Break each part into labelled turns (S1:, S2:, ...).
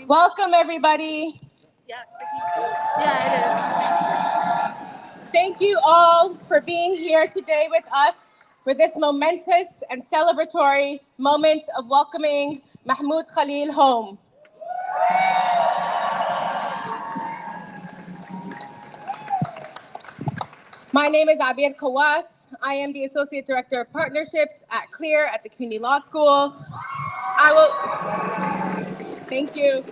S1: Welcome, everybody. Yeah, it is. Thank you all for being here today with us for this momentous and celebratory moment of welcoming Mahmoud Khalil home. My name is Abir Kawas. I am the Associate Director of Partnerships at CLEAR at the CUNY Law School. Thank you.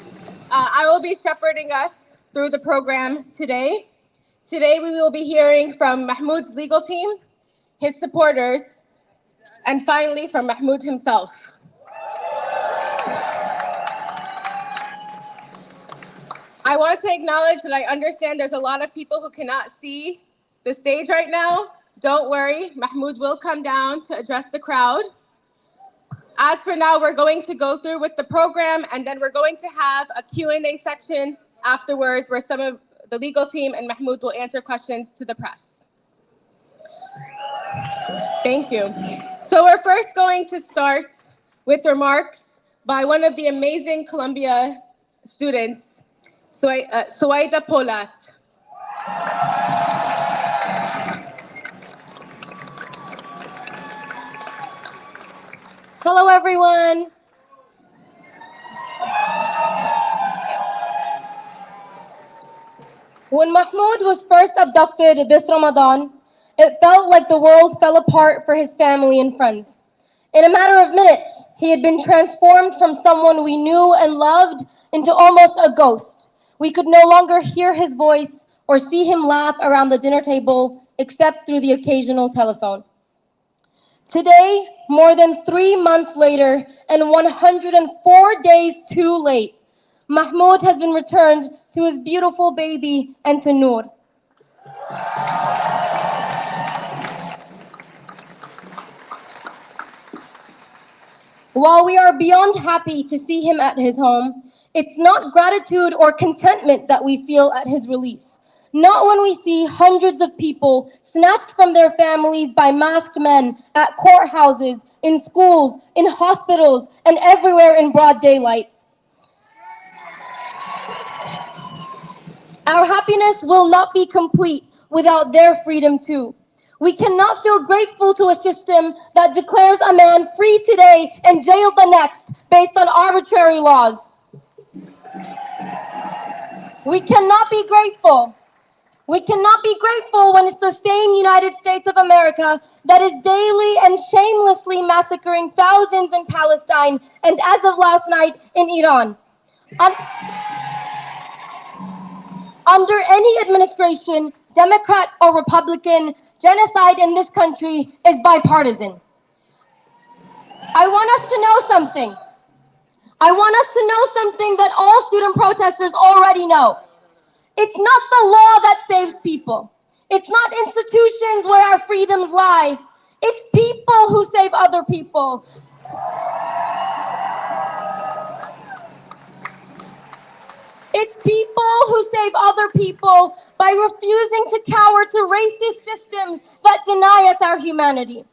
S1: I will be shepherding us through the program today. Today we will be hearing from Mahmoud's legal team, his supporters, and finally from Mahmoud himself. I want to acknowledge that I understand there's a lot of people who cannot see the stage right now. Don't worry, Mahmoud will come down to address the crowd. As for now, we're going to go through with the program, and then we're going to have a Q&A section afterwards where some of the legal team and Mahmoud will answer questions to the press. Thank you. So we're first going to start with remarks by one of the amazing Columbia students, Suwaida Polat.
S2: Hello, everyone. When Mahmoud was first abducted this Ramadan, it felt like the world fell apart for his family and friends. In a matter of minutes, he had been transformed from someone we knew and loved into almost a ghost. We could no longer hear his voice or see him laugh around the dinner table, except through the occasional telephone. Today, more than 3 months later and 104 days too late, Mahmoud has been returned to his beautiful baby and to Nour. While we are beyond happy to see him at his home, it's not gratitude or contentment that we feel at his release. Not when we see hundreds of people snatched from their families by masked men at courthouses, in schools, in hospitals, and everywhere in broad daylight. Our happiness will not be complete without their freedom too. We cannot feel grateful to a system that declares a man free today and jailed the next based on arbitrary laws. We cannot be grateful. We cannot be grateful when it's the same United States of America that is daily and shamelessly massacring thousands in Palestine and, as of last night, in Iran. Under any administration, Democrat or Republican, genocide in this country is bipartisan. I want us to know something. I want us to know something that all student protesters already know. It's not the law that saves people. It's not institutions where our freedoms lie. It's people who save other people. It's people who save other people by refusing to cower to racist systems that deny us our humanity.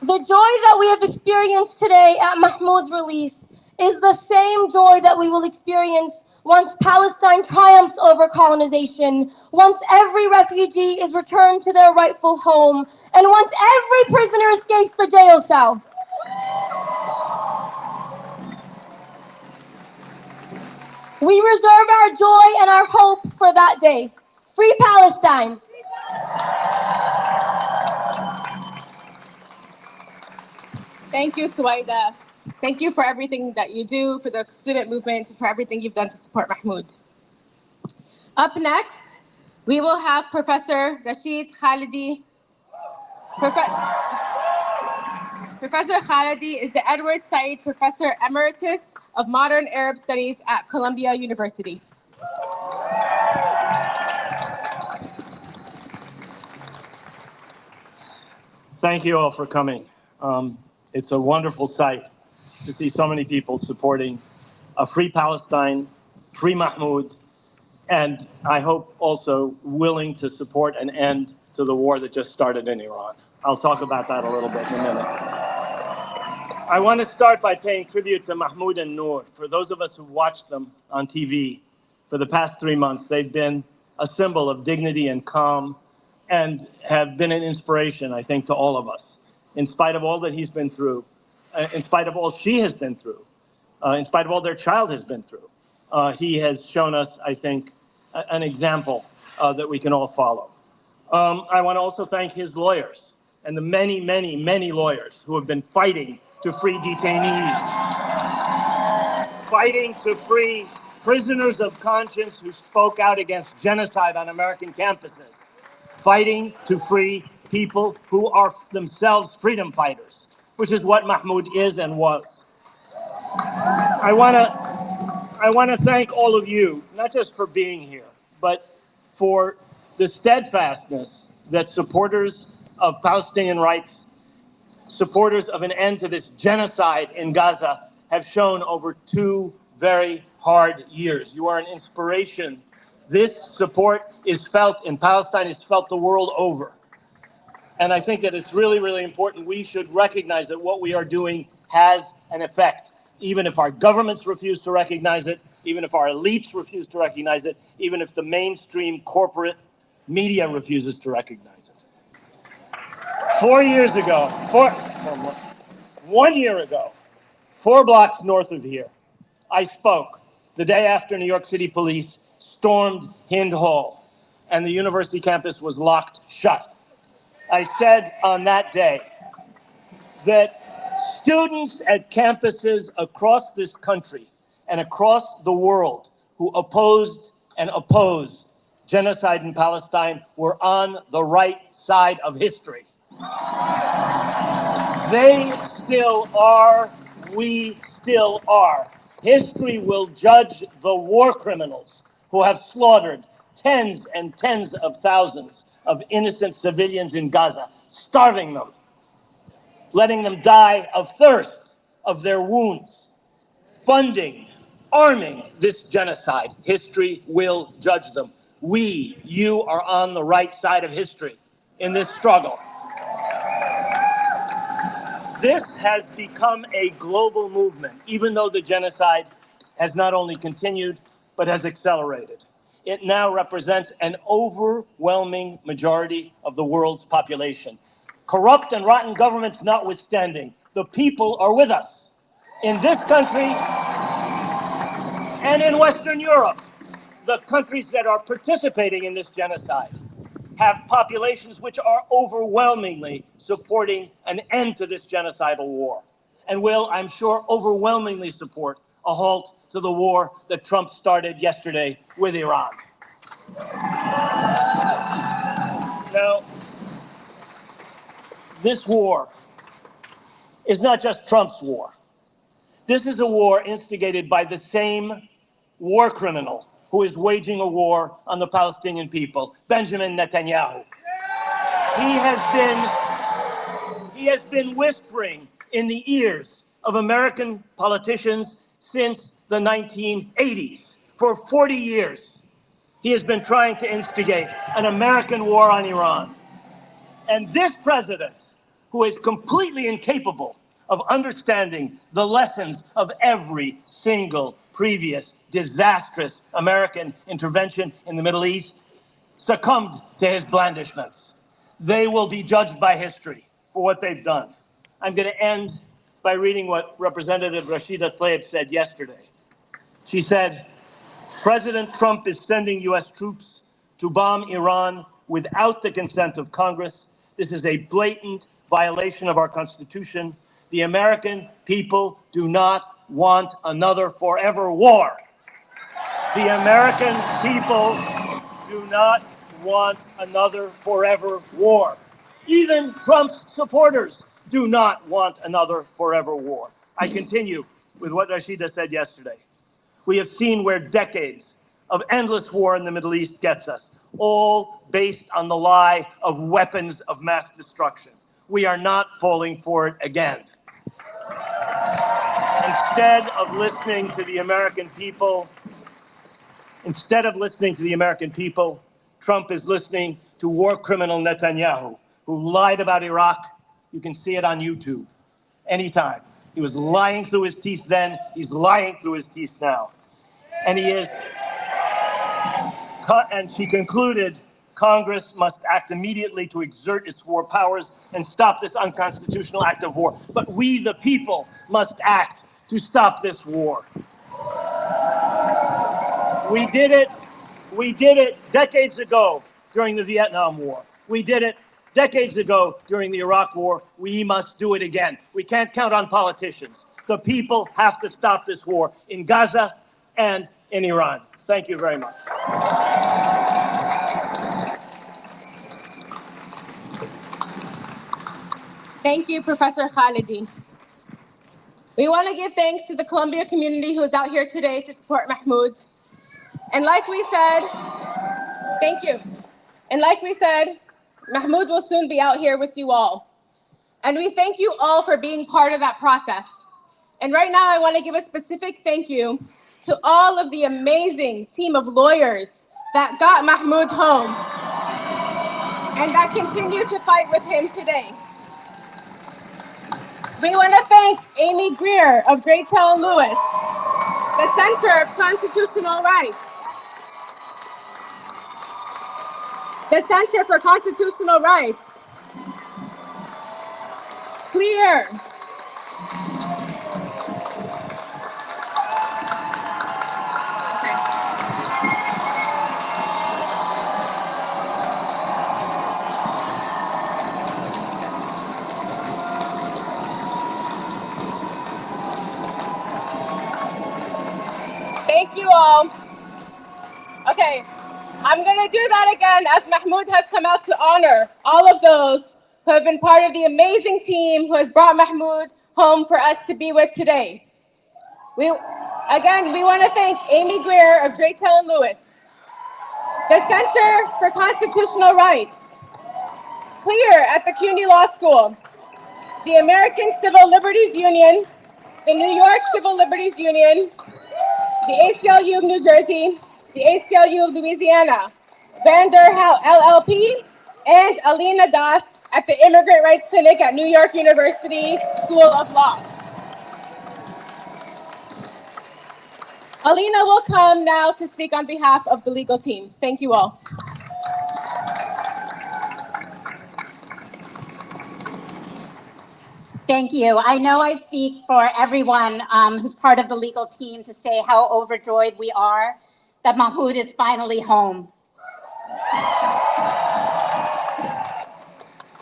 S2: The joy that we have experienced today at Mahmoud's release is the same joy that we will experience once Palestine triumphs over colonization, once every refugee is returned to their rightful home, and once every prisoner escapes the jail cell. We reserve our joy and our hope for that day. Free Palestine.
S1: Thank you, Suwaida. Thank you for everything that you do, for the student movement, for everything you've done to support Mahmoud. Up next, we will have Professor Rashid Khaledi. Professor Khaledi is the Edward Said Professor Emeritus of Modern Arab Studies at Columbia University.
S3: Thank you all for coming. It's a wonderful sight to see so many people supporting a free Palestine, free Mahmoud, and I hope also willing to support an end to the war that just started in Iran. I'll talk about that a little bit in a minute. I want to start by paying tribute to Mahmoud and Nour. For those of us who watched them on TV for the past 3 months, they've been a symbol of dignity and calm and have been an inspiration, I think, to all of us. In spite of all that he's been through, in spite of all she has been through, in spite of all their child has been through, he has shown us, I think, an example that we can all follow. I want to also thank his lawyers and the many, many, many lawyers who have been fighting to free detainees, fighting to free prisoners of conscience who spoke out against genocide on American campuses, fighting to free people who are themselves freedom fighters, which is what Mahmoud is and was. I want to thank all of you, not just for being here, but for the steadfastness that supporters of Palestinian rights, supporters of an end to this genocide in Gaza have shown over 2 very hard years. You are an inspiration. This support is felt in Palestine, it's felt the world over. And I think that it's really, really important. We should recognize that what we are doing has an effect, even if our governments refuse to recognize it, even if our elites refuse to recognize it, even if the mainstream corporate media refuses to recognize it. 4 years ago, 1 year ago, 4 blocks north of here, I spoke the day after New York City police stormed Hind Hall and the university campus was locked shut. I said on that day that students at campuses across this country and across the world who opposed and oppose genocide in Palestine were on the right side of history. They still are, we still are. History will judge the war criminals who have slaughtered tens and tens of thousands of innocent civilians in Gaza, starving them, letting them die of thirst, of their wounds, funding, arming this genocide. History will judge them. We, you are on the right side of history in this struggle. This has become a global movement, even though the genocide has not only continued, but has accelerated. It now represents an overwhelming majority of the world's population. Corrupt and rotten governments notwithstanding, the people are with us. In this country and in Western Europe, the countries that are participating in this genocide have populations which are overwhelmingly supporting an end to this genocidal war and will, I'm sure, overwhelmingly support a halt to the war that Trump started yesterday with Iran. Now, this war is not just Trump's war. This is a war instigated by the same war criminal who is waging a war on the Palestinian people, Benjamin Netanyahu. He has been whispering in the ears of American politicians since the 1980s. For 40 years, he has been trying to instigate an American war on Iran. And this president, who is completely incapable of understanding the lessons of every single previous disastrous American intervention in the Middle East, succumbed to his blandishments. They will be judged by history for what they've done. I'm going to end by reading what Representative Rashida Tlaib said yesterday. She said, President Trump is sending U.S. troops to bomb Iran without the consent of Congress. This is a blatant violation of our Constitution. The American people do not want another forever war. The American people do not want another forever war. Even Trump's supporters do not want another forever war. I continue with what Rashida said yesterday. We have seen where decades of endless war in the Middle East gets us, all based on the lie of weapons of mass destruction. We are not falling for it again. Instead of listening to the American people, Trump is listening to war criminal Netanyahu, who lied about Iraq. You can see it on YouTube anytime. He was lying through his teeth then, he's lying through his teeth now. And she concluded, Congress must act immediately to exert its war powers and stop this unconstitutional act of war. But we, the people, must act to stop this war. We did it decades ago during the Vietnam War. We did it decades ago during the Iraq War. We must do it again. We can't count on politicians. The people have to stop this war in Gaza and in Iran. Thank you very much.
S1: Thank you, Professor Khaledi. We want to give thanks to the Columbia community who is out here today to support Mahmoud. And like we said, thank you. And like we said, Mahmoud will soon be out here with you all. And we thank you all for being part of that process. And right now, I want to give a specific thank you to all of the amazing team of lawyers that got Mahmoud home and that continue to fight with him today. We want to thank Amy Greer of Graytel and Lewis, the Center of Constitutional Rights, the Center for Constitutional Rights, Clear, thank you all. Okay, I'm going to do that again as Mahmoud has come out to honor all of those who have been part of the amazing team who has brought Mahmoud home for us to be with today. We want to thank Amy Greer of Graytel and Lewis, the Center for Constitutional Rights, Clear at the CUNY Law School, the American Civil Liberties Union, the New York Civil Liberties Union, the ACLU of New Jersey, the ACLU of Louisiana, Vanderhout LLP, and Alina Das at the Immigrant Rights Clinic at New York University School of Law. Alina will come now to speak on behalf of the legal team. Thank you all.
S4: Thank you. I know I speak for everyone who's part of the legal team to say how overjoyed we are that Mahmoud is finally home.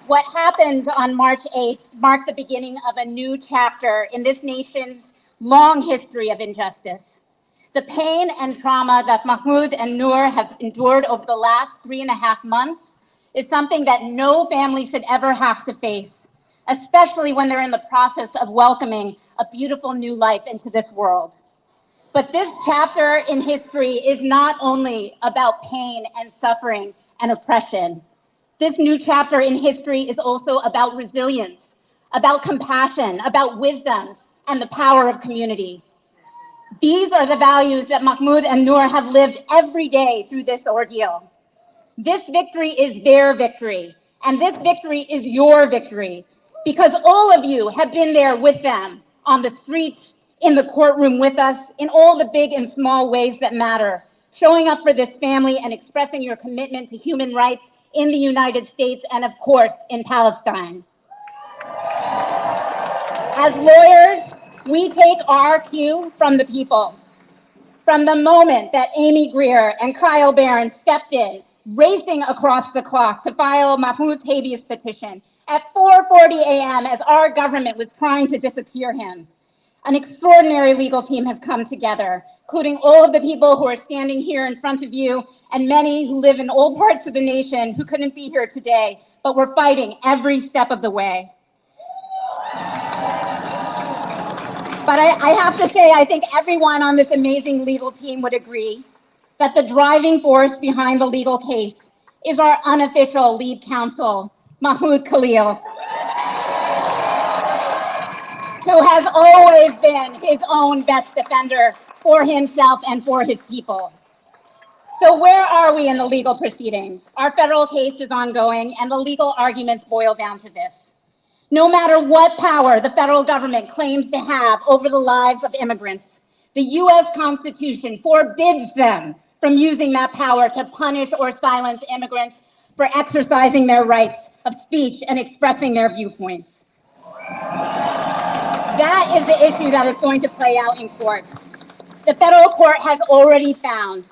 S4: What happened on March 8th marked the beginning of a new chapter in this nation's long history of injustice. The pain and trauma that Mahmoud and Nour have endured over the last 3.5 months is something that no family should ever have to face, especially when they're in the process of welcoming a beautiful new life into this world. But this chapter in history is not only about pain and suffering and oppression. This new chapter in history is also about resilience, about compassion, about wisdom, and the power of community. These are the values that Mahmoud and Nour have lived every day through this ordeal. This victory is their victory, and this victory is your victory, because all of you have been there with them on the streets, in the courtroom with us, in all the big and small ways that matter, showing up for this family and expressing your commitment to human rights in the United States and, of course, in Palestine. As lawyers, we take our cue from the people. From the moment that Amy Greer and Kyle Barron stepped in, racing across the clock to file Mahmoud's habeas petition, At 4:40 a.m., as our government was trying to disappear him, an extraordinary legal team has come together, including all of the people who are standing here in front of you and many who live in all parts of the nation who couldn't be here today, but were fighting every step of the way. But I have to say, I think everyone on this amazing legal team would agree that the driving force behind the legal case is our unofficial lead counsel, Mahmoud Khalil, who has always been his own best defender for himself and for his people. So where are we in the legal proceedings? Our federal case is ongoing, and the legal arguments boil down to this. No matter what power the federal government claims to have over the lives of immigrants, the US Constitution forbids them from using that power to punish or silence immigrants for exercising their rights of speech and expressing their viewpoints. That is the issue that is going to play out in courts. The federal court has already found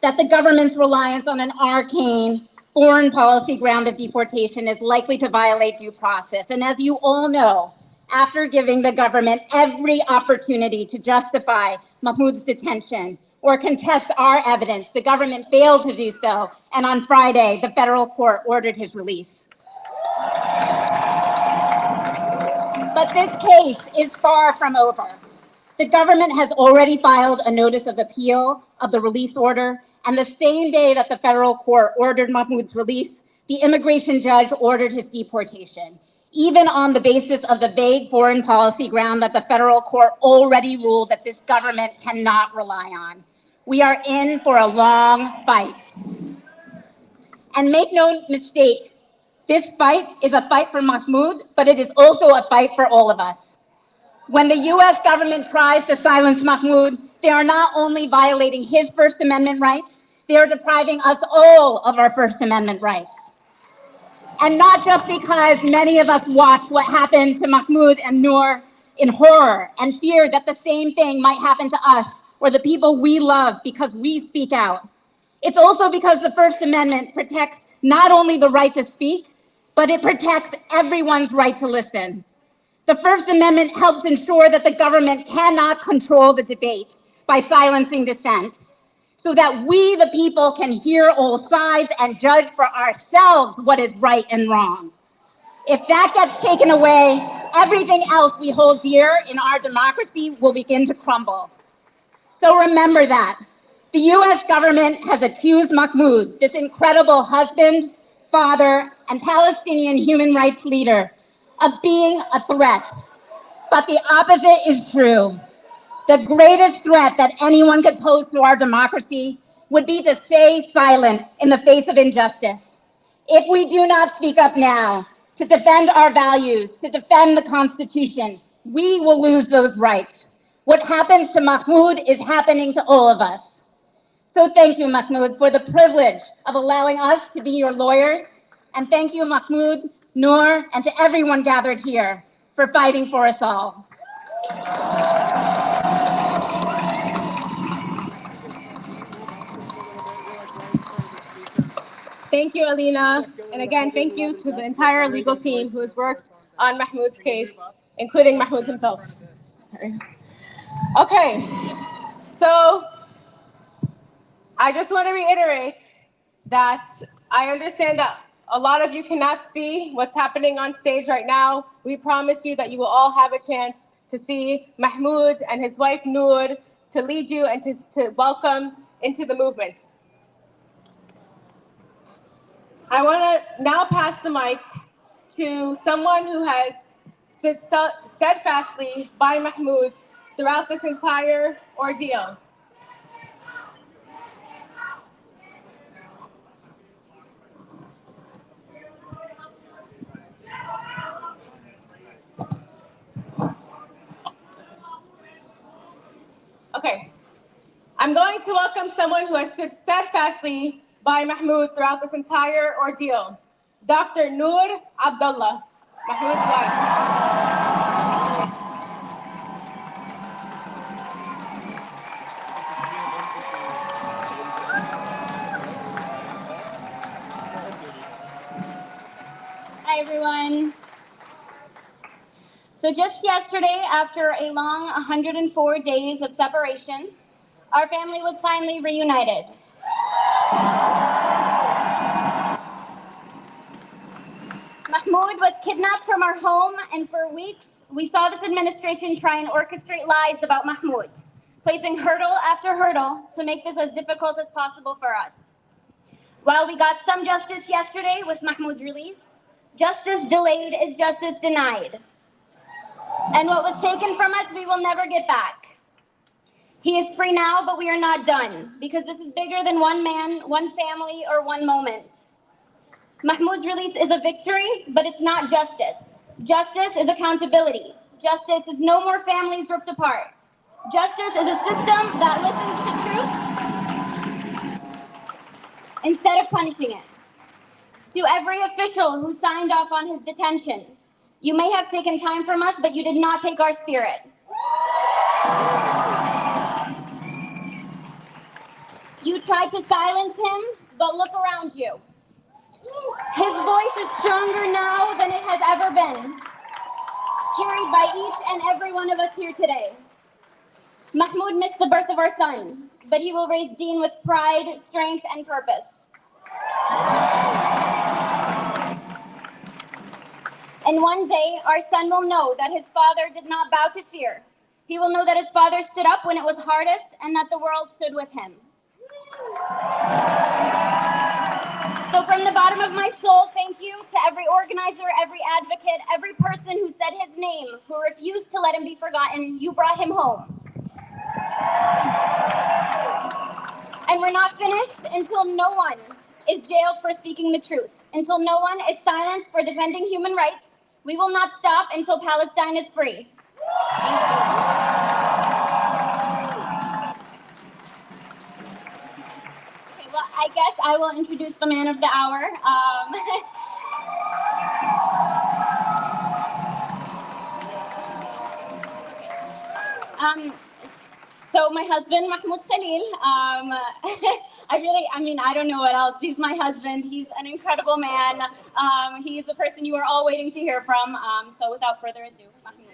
S4: that the government's reliance on an arcane foreign policy ground of deportation is likely to violate due process. And as you all know, after giving the government every opportunity to justify Mahmoud's detention or contest our evidence, the government failed to do so. And on Friday, the federal court ordered his release. But this case is far from over. The government has already filed a notice of appeal of the release order, and the same day that the federal court ordered Mahmoud's release, the immigration judge ordered his deportation, even on the basis of the vague foreign policy ground that the federal court already ruled that this government cannot rely on. We are in for a long fight. And make no mistake, this fight is a fight for Mahmoud, but it is also a fight for all of us. When the US government tries to silence Mahmoud, they are not only violating his First Amendment rights, they are depriving us all of our First Amendment rights. And not just because many of us watched what happened to Mahmoud and Nour in horror and feared that the same thing might happen to us or the people we love because we speak out. It's also because the First Amendment protects not only the right to speak, but it protects everyone's right to listen. The First Amendment helps ensure that the government cannot control the debate by silencing dissent, so that we, the people, can hear all sides and judge for ourselves what is right and wrong. If that gets taken away, everything else we hold dear in our democracy will begin to crumble. So remember that. The US government has accused Mahmoud, this incredible husband, father, and Palestinian human rights leader, of being a threat. But the opposite is true. The greatest threat that anyone could pose to our democracy would be to stay silent in the face of injustice. If we do not speak up now to defend our values, to defend the Constitution, we will lose those rights. What happens to Mahmoud is happening to all of us. So thank you, Mahmoud, for the privilege of allowing us to be your lawyers. And thank you, Mahmoud, Nour, and to everyone gathered here for fighting for us all.
S1: Thank you, Alina. And again, thank you to the entire legal team who has worked on Mahmoud's case, including Mahmoud himself. Okay, so I just want to reiterate that I understand that a lot of you cannot see what's happening on stage right now. We promise you that you will all have a chance to see Mahmoud and his wife Nour, to lead you and to welcome into the movement. I want to now pass the mic to someone who has stood steadfastly by Mahmoud throughout this entire ordeal. Okay, I'm going to welcome someone who has stood steadfastly by Mahmoud throughout this entire ordeal, Dr. Nour Abdullah, Mahmoud's wife.
S5: Hi, everyone. So just yesterday, after a long 104 days of separation, our family was finally reunited. Mahmoud was kidnapped from our home, and for weeks, we saw this administration try and orchestrate lies about Mahmoud, placing hurdle after hurdle to make this as difficult as possible for us. While we got some justice yesterday with Mahmoud's release, justice delayed is justice denied. And what was taken from us, we will never get back. He is free now, but we are not done, because this is bigger than one man, one family, or one moment. Mahmoud's release is a victory, but it's not justice. Justice is accountability. Justice is no more families ripped apart. Justice is a system that listens to truth instead of punishing it. To every official who signed off on his detention, you may have taken time from us, but you did not take our spirit. You tried to silence him, but look around you. His voice is stronger now than it has ever been, carried by each and every one of us here today. Mahmoud missed the birth of our son, but he will raise Dean with pride, strength, and purpose. And one day, our son will know that his father did not bow to fear. He will know that his father stood up when it was hardest and that the world stood with him. So from the bottom of my soul, thank you to every organizer, every advocate, every person who said his name, who refused to let him be forgotten. You brought him home. And we're not finished until no one is jailed for speaking the truth, until no one is silenced for defending human rights. We will not stop until Palestine is free. Thank you. Okay, well, I guess I will introduce the man of the hour. So my husband, Mahmoud Khalil, I don't know what else. He's my husband. He's an incredible man. He's the person you are all waiting to hear from. So without further ado, Mahmoud.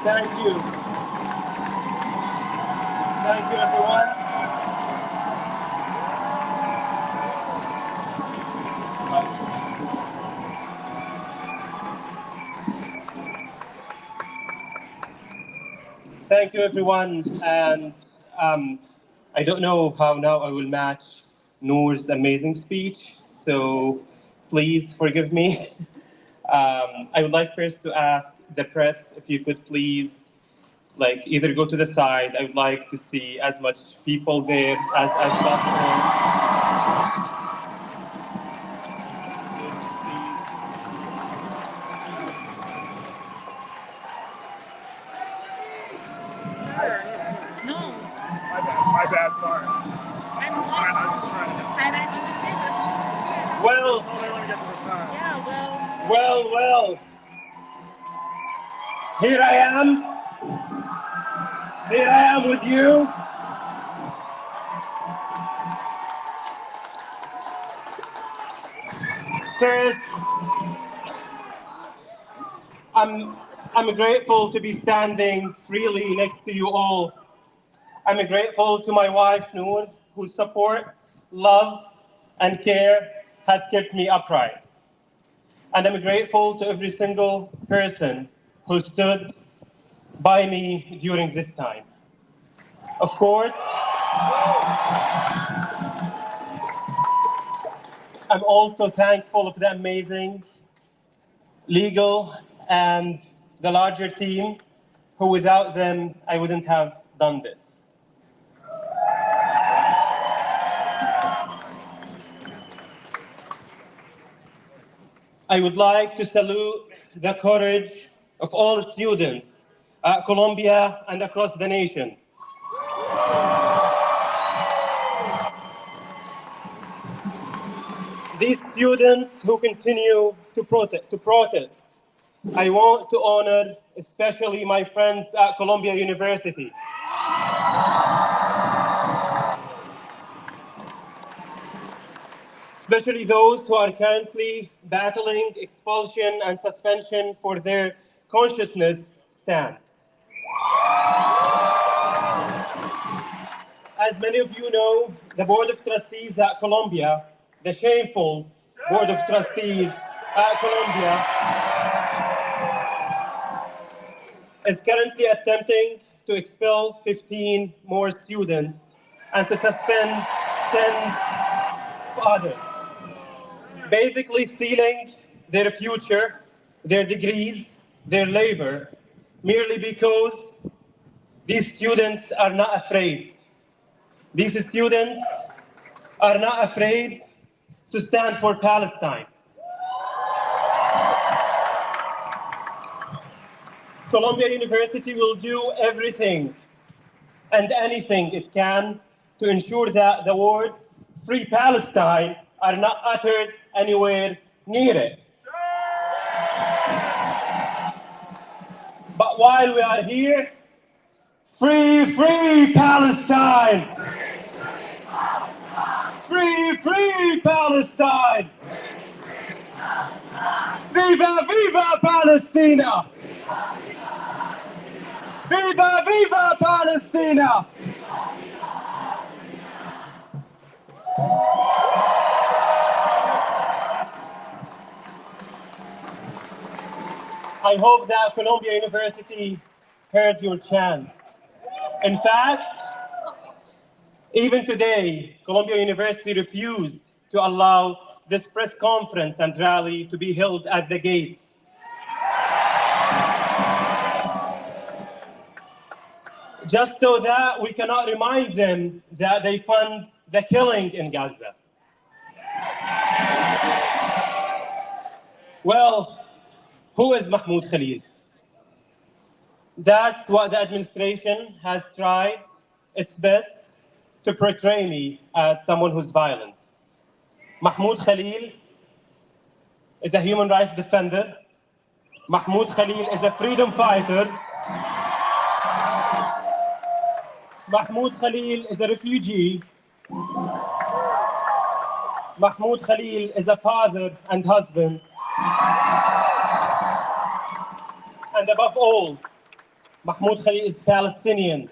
S6: Thank you. Thank you, everyone. Thank you, everyone. And I don't know how now I will match Nour's amazing speech, so please forgive me. I would like first to ask the press if you could please either go to the side. I would like to see as much people there as possible.
S7: My bad, sorry. I was just trying to
S6: Well,
S7: totally want to get to the front.
S6: well. Here I am. Here I am with you. First, I'm grateful to be standing freely next to you all. I'm grateful to my wife, Nour, whose support, love, and care has kept me upright. And I'm grateful to every single person who stood by me during this time. Of course, I'm also thankful of the amazing legal and the larger team, who without them, I wouldn't have done this. I would like to salute the courage of all students at Columbia and across the nation. These students who continue to protest, I want to honor especially my friends at Columbia University. Especially those who are currently battling expulsion and suspension for their consciousness stand. As many of you know, the Board of Trustees at Columbia, the shameful Board of Trustees at Columbia, is currently attempting to expel 15 more students and to suspend tens of others, basically stealing their future, their degrees, their labor, merely because these students are not afraid. These students are not afraid to stand for Palestine. Columbia University will do everything and anything it can to ensure that the words "Free Palestine" are not uttered anywhere near it. But while we are here, free Palestine! Free Palestine! Viva Palestina! Viva Palestina! I hope that Columbia University heard your chants. In fact, even today, Columbia University refused to allow this press conference and rally to be held at the gates. Just so that we cannot remind them that they fund the killing in Gaza. Well, who is Mahmoud Khalil? That's what the administration has tried its best to portray me as someone who's violent. Mahmoud Khalil is a human rights defender. Mahmoud Khalil is a freedom fighter. Mahmoud Khalil is a refugee. Mahmoud Khalil is a father and husband. And above all, Mahmoud Khalil is Palestinian.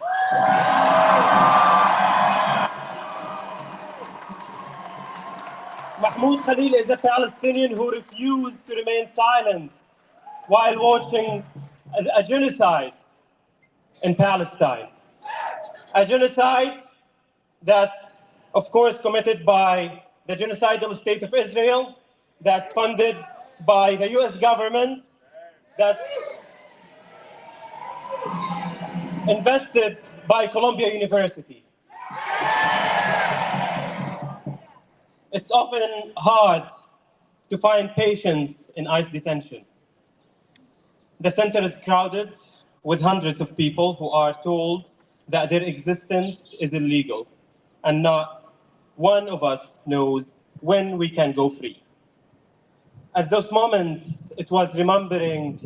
S6: Mahmoud Khalil is a Palestinian who refused to remain silent while watching a genocide in Palestine. A genocide that's, of course, committed by the genocidal state of Israel, that's funded by the US government, that's invested by Columbia University. It's often hard to find patients in ICE detention. The center is crowded with hundreds of people who are told that their existence is illegal, and not one of us knows when we can go free. At those moments, it was remembering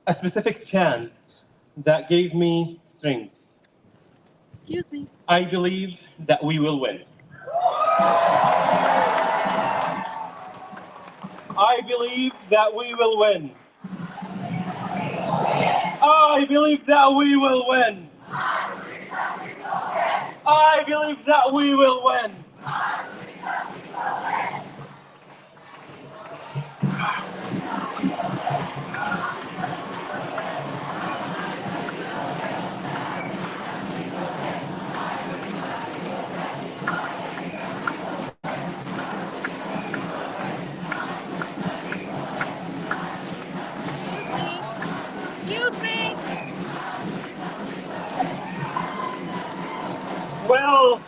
S6: a specific chant that gave me strength.
S8: Excuse me.
S6: I believe that we will win. I believe that we will win. I believe that we will win. I believe that we will win.
S8: Excuse me.
S6: Well,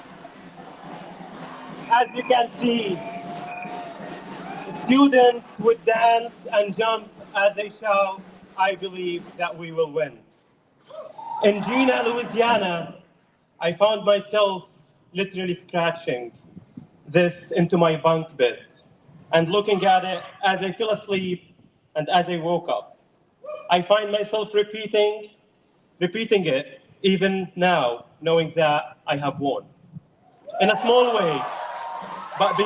S6: as you can see, students would dance and jump as they shout, I believe that we will win. In Gina, Louisiana, I found myself literally scratching this into my bunk bed and looking at it as I fell asleep and as I woke up. I find myself repeating it even now, knowing that I have won. In a small way, but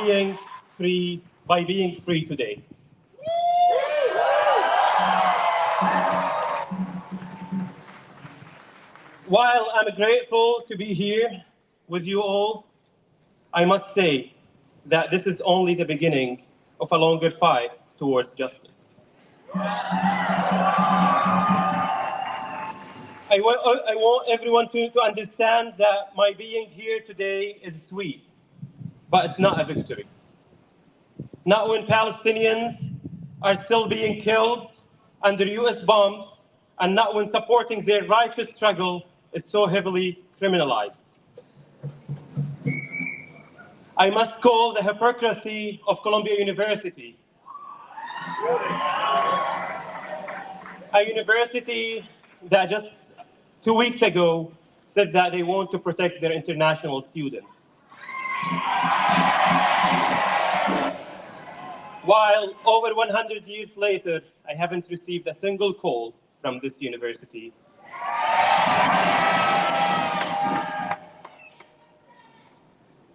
S6: by being free today. While I'm grateful to be here with you all, I must say that this is only the beginning of a longer fight towards justice. I want everyone to understand that my being here today is sweet, but it's not a victory. Not when Palestinians are still being killed under US bombs, and not when supporting their righteous struggle is so heavily criminalized. I must call the hypocrisy of Columbia University, a university that just 2 weeks ago said that they want to protect their international students. While over 100 years later, I haven't received a single call from this university.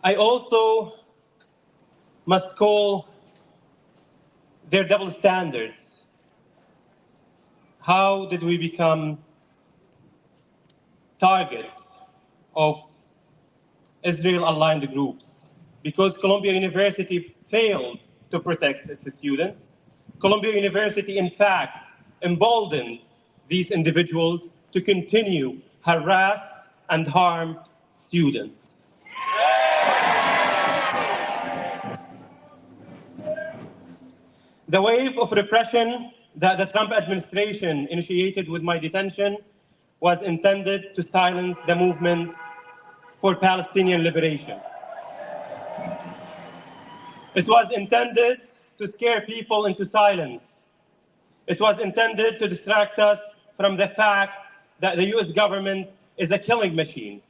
S6: I also must call their double standards. How did we become targets of Israel-aligned groups? Because Columbia University failed to protect its students. Columbia University, in fact, emboldened these individuals to continue harass and harm students. The wave of repression that the Trump administration initiated with my detention was intended to silence the movement for Palestinian liberation. It was intended to scare people into silence. It was intended to distract us from the fact that the US government is a killing machine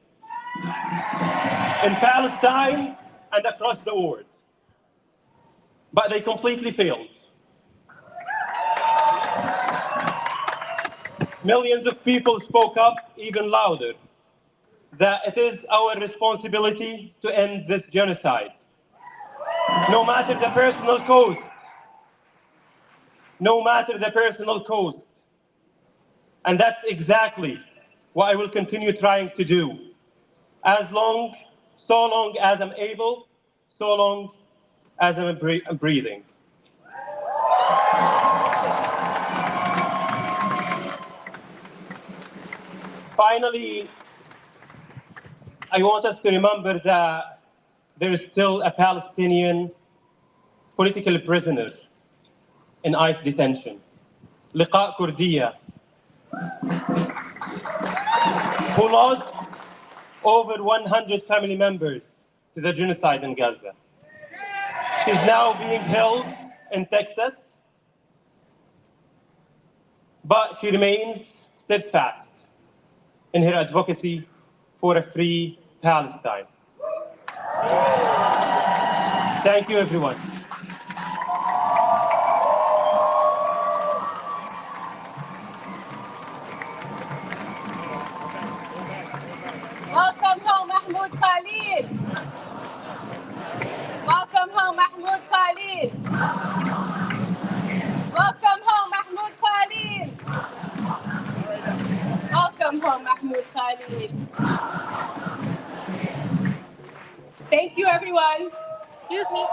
S6: in Palestine and across the world. But they completely failed. Millions of people spoke up even louder that it is our responsibility to end this genocide, no matter the personal cost. No matter the personal cost. And that's exactly what I will continue trying to do. So long as I'm able, so long as I'm breathing. Finally, I want us to remember that there is still a Palestinian political prisoner in ICE detention, Liqa Kurdiya, who lost over 100 family members to the genocide in Gaza. She's now being held in Texas, but she remains steadfast in her advocacy for a free Palestine. Thank you, everyone.
S1: Welcome home, Mahmoud Khalil. Welcome home, Mahmoud Khalil. Welcome home, Mahmoud Khalil. Welcome home, Mahmoud Khalil. Thank you, everyone.
S8: Excuse me.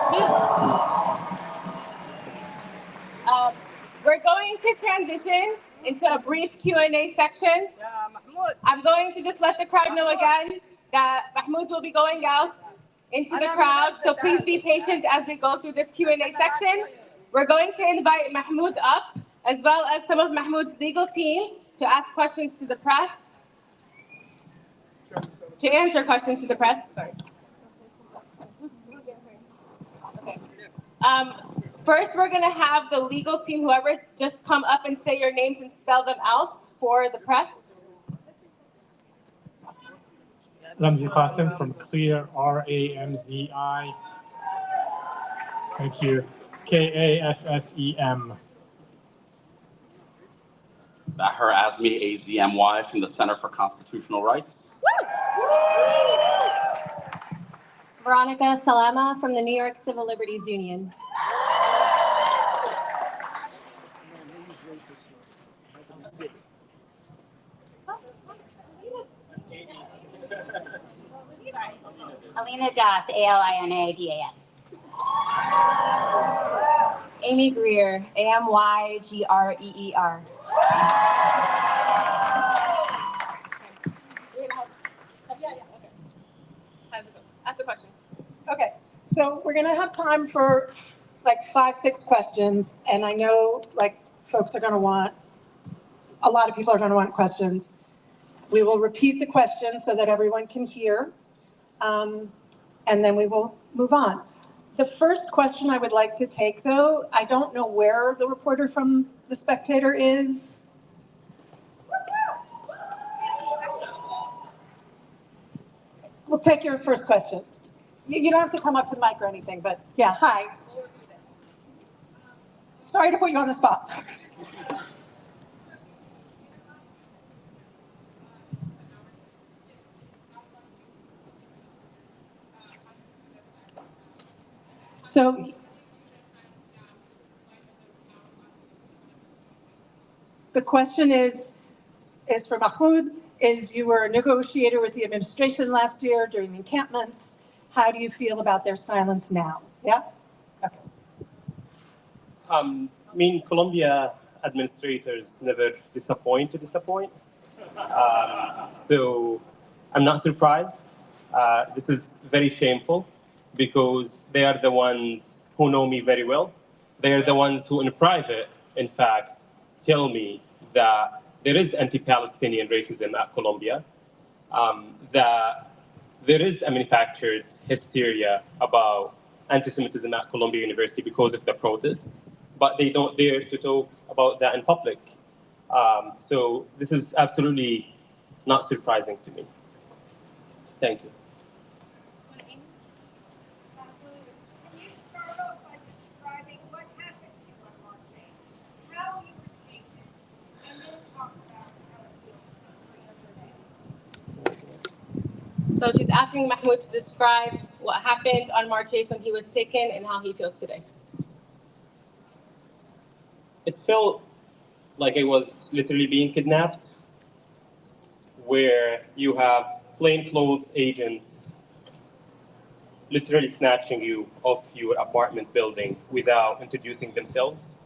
S8: Excuse me.
S1: We're going to transition into a brief Q&A section. I'm going to just let the crowd know again that Mahmoud will be going out into the crowd, so please be patient as we go through this Q&A section. We're going to invite Mahmoud up, as well as some of Mahmoud's legal team, to ask questions to the press, to answer questions to the press. Sorry. Okay. First, we're going to have the legal team, whoever's just come up and say your names and spell them out for the press.
S7: Ramzi Qasim from Clear, R-A-M-Z-I. Thank you. K-A-S-S-E-M.
S9: Bahar Azmi, AZMY, from the Center for Constitutional Rights.
S10: Veronica Salama from the New York Civil Liberties Union.
S4: Alina Das, ALINADAS.
S11: Amy Greer, AMYGREER.
S1: Ask the questions.
S12: Okay, so we're gonna have time for like 5, 6 questions, and I know like folks are gonna want, a lot of people are gonna want questions. We will repeat the questions so that everyone can hear, and then we will move on. The first question I would like to take, though, I don't know where the reporter from The Spectator is. We'll take your first question. You don't have to come up to the mic or anything, but yeah, hi. Sorry to put you on the spot. So the question is for Mahmoud, is you were a negotiator with the administration last year during the encampments. How do you feel about their silence now? Yeah? Okay.
S6: I mean, Colombia administrators never disappoint. So I'm not surprised. This is very shameful because they are the ones who know me very well. They are the ones who in private, in fact, tell me that there is anti-Palestinian racism at Colombia, that there is a manufactured hysteria about anti-Semitism at Columbia University because of the protests, but they don't dare to talk about that in public. So this is absolutely not surprising to me. Thank you.
S1: So she's asking Mahmoud to describe what happened on March 8th when he was taken and how he feels today.
S6: It felt like I was literally being kidnapped, where you have plainclothes agents literally snatching you off your apartment building without introducing themselves,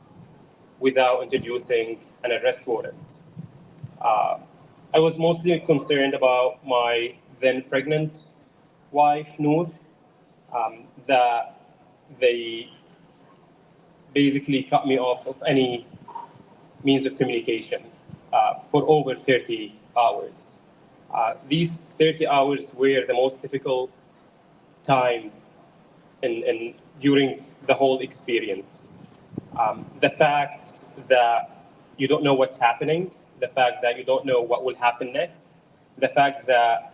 S6: without introducing an arrest warrant. I was mostly concerned about my then pregnant wife, Nour, that they basically cut me off of any means of communication for over 30 hours. These 30 hours were the most difficult time during the whole experience. The fact that you don't know what's happening, the fact that you don't know what will happen next, the fact that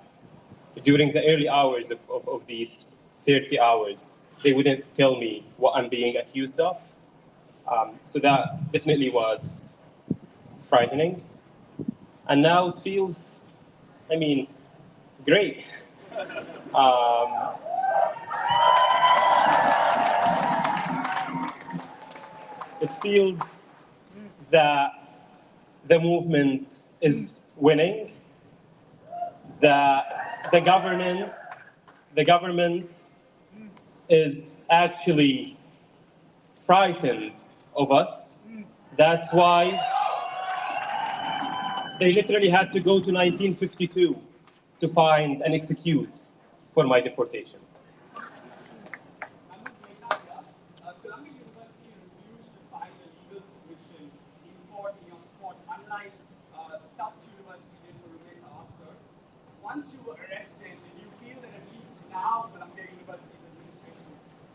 S6: during the early hours of these 30 hours, they wouldn't tell me what I'm being accused of. So that definitely was frightening. And now it feels, I mean, great. It feels that the movement is winning, that the government is actually frightened of us. That's why they literally had to go to 1952 to find an excuse for my deportation.
S13: Columbia University refused to file a legal submission in court in your support, unlike Tufts University did for Rumeisa Oscar. Once you were arrested, did you feel that at least now Columbia University's administration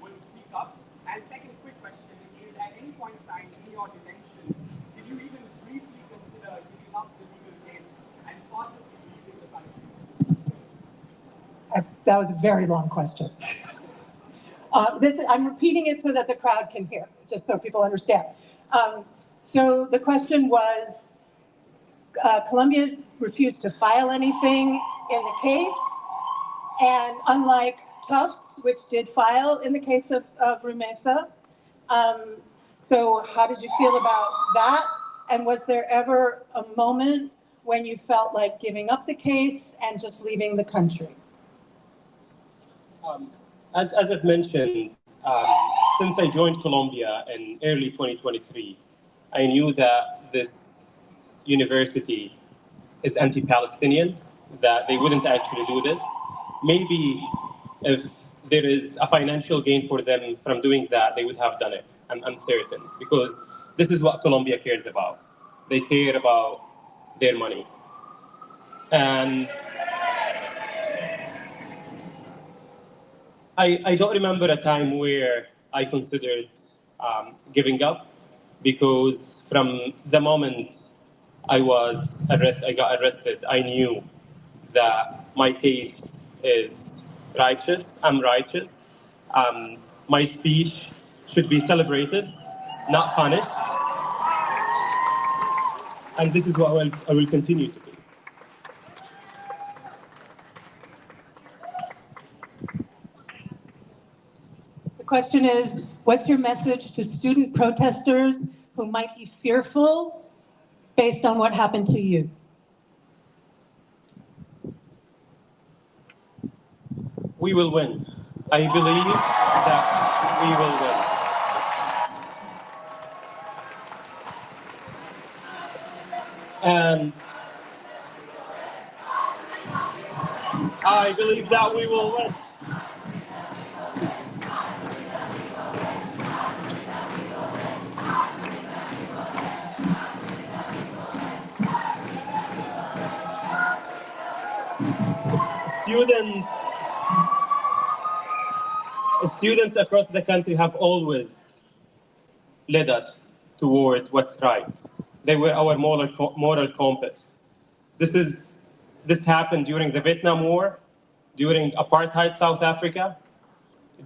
S13: will speak up? And second quick question is, at any point in time in your detention, did you even briefly consider giving up the legal case and possibly leaving the country?
S12: That was a very long question. I'm repeating it so that the crowd can hear, just so people understand. So the question was, Colombia refused to file anything in the case, and unlike Tufts, which did file in the case of Rumesa, so how did you feel about that? And was there ever a moment when you felt like giving up the case and just leaving the country?
S6: As I've mentioned, since I joined Colombia in early 2023, I knew that this university is anti-Palestinian, that they wouldn't actually do this. Maybe if there is a financial gain for them from doing that, they would have done it. I'm certain, because this is what Colombia cares about. They care about their money. And I don't remember a time where I considered giving up, because from the moment I got arrested, I knew that my case is righteous. I'm righteous. My speech should be celebrated, not punished. And this is what I will continue to do.
S12: The question is, what's your message to student protesters who might be fearful based on what happened to you?
S6: We will win. I believe that we will win. And I believe that we will win. Students across the country have always led us toward what's right. They were our moral compass. This happened during the Vietnam War, during apartheid South Africa,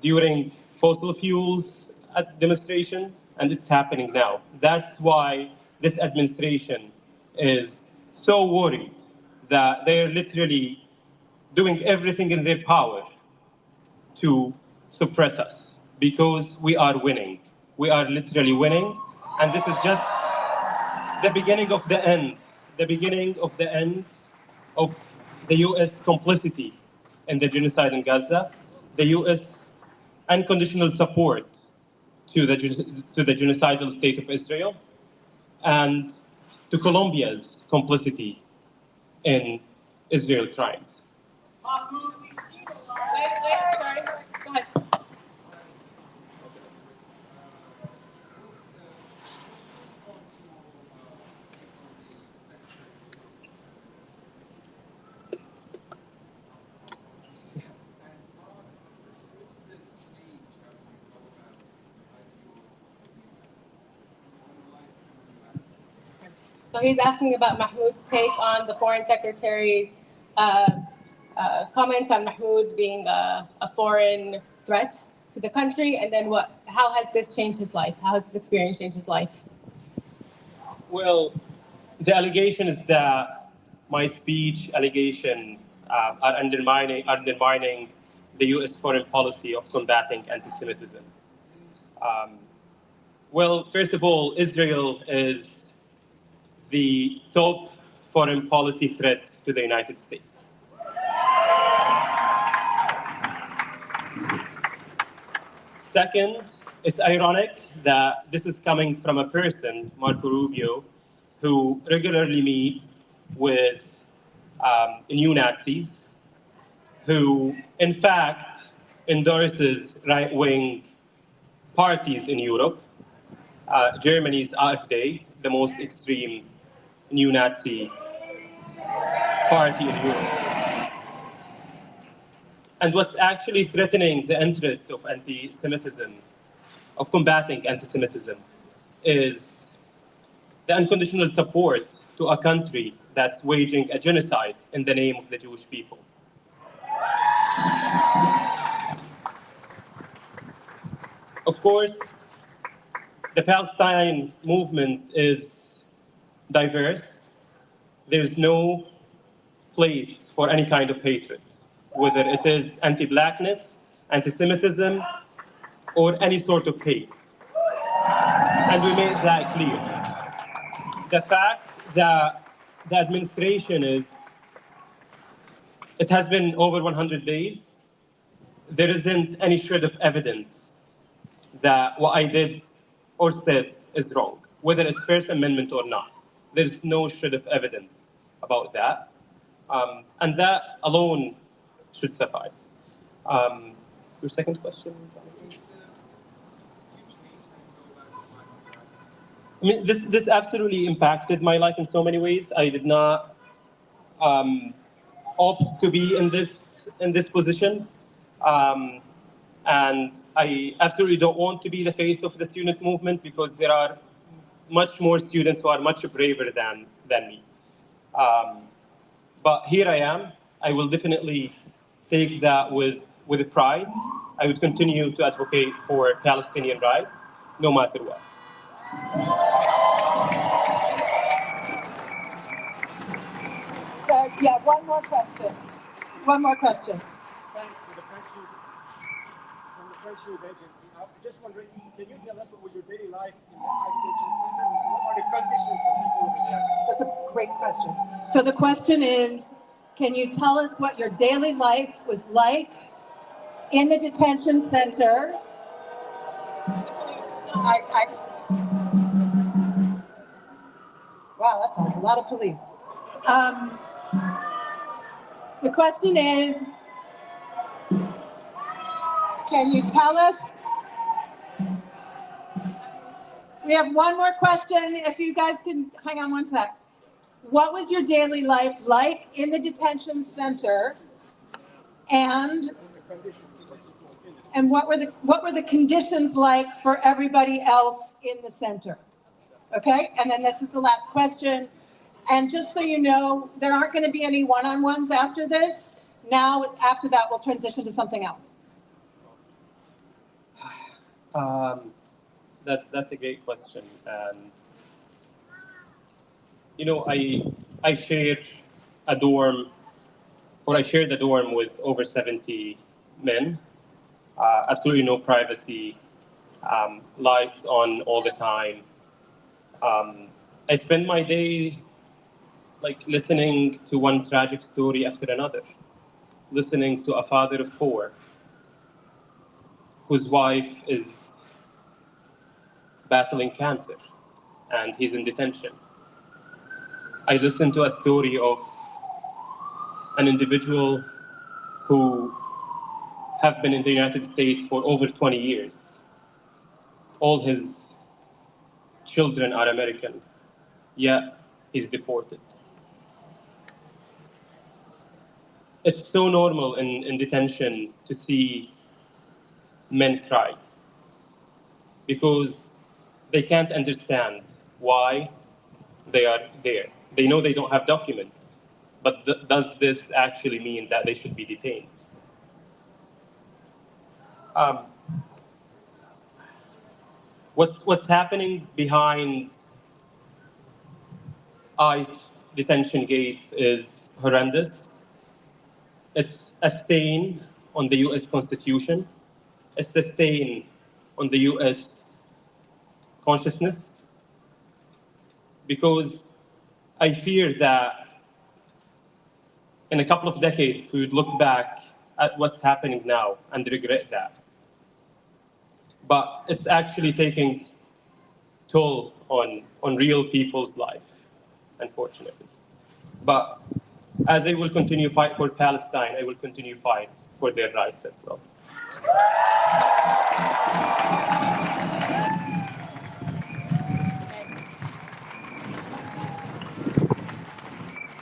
S6: during fossil fuels demonstrations, and it's happening now. That's why this administration is so worried that they're literally doing everything in their power to suppress us, because we are winning. We are literally winning, and this is just the beginning of the end, of the U.S. complicity in the genocide in Gaza, the U.S. unconditional support to the genocidal state of Israel, and to Colombia's complicity in Israel crimes.
S1: Sorry. Go ahead. So he's asking about Mahmoud's take on the Foreign Secretary's comments on Mahmoud being a foreign threat to the country, and then how has this changed his life? How has this experience changed his life?
S6: Well, the allegation is that my speech allegation are undermining the U.S. foreign policy of combating anti-Semitism. Well, first of all, Israel is the top foreign policy threat to the United States. Second, it's ironic that this is coming from a person, Marco Rubio, who regularly meets with neo-Nazis, who in fact endorses right-wing parties in Europe. Germany's AfD, the most extreme neo-Nazi party in Europe. And what's actually threatening the interest of anti-Semitism, of combating anti-Semitism, is the unconditional support to a country that's waging a genocide in the name of the Jewish people. Of course, the Palestine movement is diverse. There's no place for any kind of hatred, whether it is anti-blackness, anti-Semitism, or any sort of hate. And we made that clear. The fact that the administration it has been over 100 days, there isn't any shred of evidence that what I did or said is wrong, whether it's First Amendment or not. There's no shred of evidence about that. And that alone should suffice. Your second question? I mean, this absolutely impacted my life in so many ways. I did not opt to be in this position. And I absolutely don't want to be the face of the student movement because there are much more students who are much braver than me. But here I am. I will definitely take that with pride. I would continue to advocate for Palestinian rights, no matter what.
S12: So, yeah, one more question. One more question.
S14: Thanks for the French News, from the French News Agency. I'm just wondering, can you tell us what was your daily life in the detention center? What are the conditions for people over there?
S12: That's a great question. So the question is, can you tell us what your daily life was like in the detention center? Wow, that's a lot of police. The question is, can you tell us? We have one more question. If you guys can hang on one sec. What was your daily life like in the detention center? And what were the conditions like for everybody else in the center? Okay, and then this is the last question. And just so you know, there aren't going to be any one-on-ones after this. Now, after that, we'll transition to something else.
S6: That's a great question, and you know, I shared a dorm, or I shared the dorm with over 70 men. Absolutely no privacy, lights on all the time. I spend my days like listening to one tragic story after another, listening to a father of 4 whose wife is battling cancer and he's in detention. I listened to a story of an individual who have been in the United States for over 20 years. All his children are American, yet he's deported. It's so normal in detention to see men cry because they can't understand why they are there. They know they don't have documents, but does this actually mean that they should be detained? What's happening behind ICE detention gates is horrendous. It's a stain on the US Constitution. It's a stain on the US consciousness, because I fear that in a couple of decades, we would look back at what's happening now and regret that. But it's actually taking toll on real people's life, unfortunately. But as I will continue fight for Palestine, I will continue fight for their rights as well.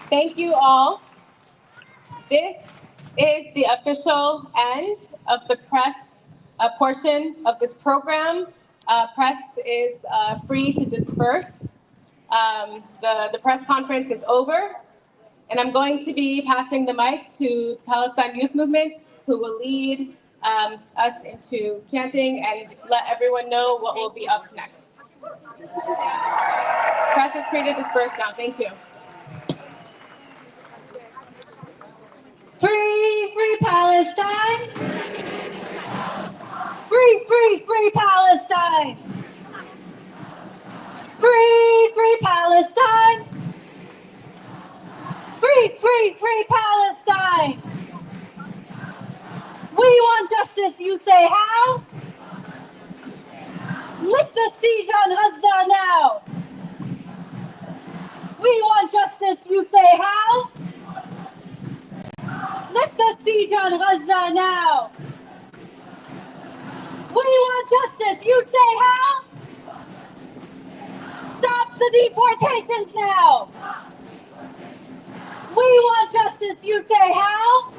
S1: Thank you all. This is the official end of the press portion of this program. Press is free to disperse. The press conference is over, and I'm going to be passing the mic to Palestine Youth Movement, who will lead us into chanting and let everyone know what will be up next. Press is free to disperse now. Thank you.
S2: Free, free Palestine! Free, free, free Palestine! Free, free Palestine! Free, free, free Palestine! We want justice, you say how? Lift the siege on Gaza now! We want justice, you say how? Lift the siege on Gaza now! We want justice, you say how? Stop the deportations now! We want justice, you say how?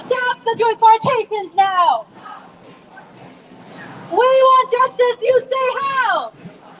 S2: Stop the deportations now! We want justice, you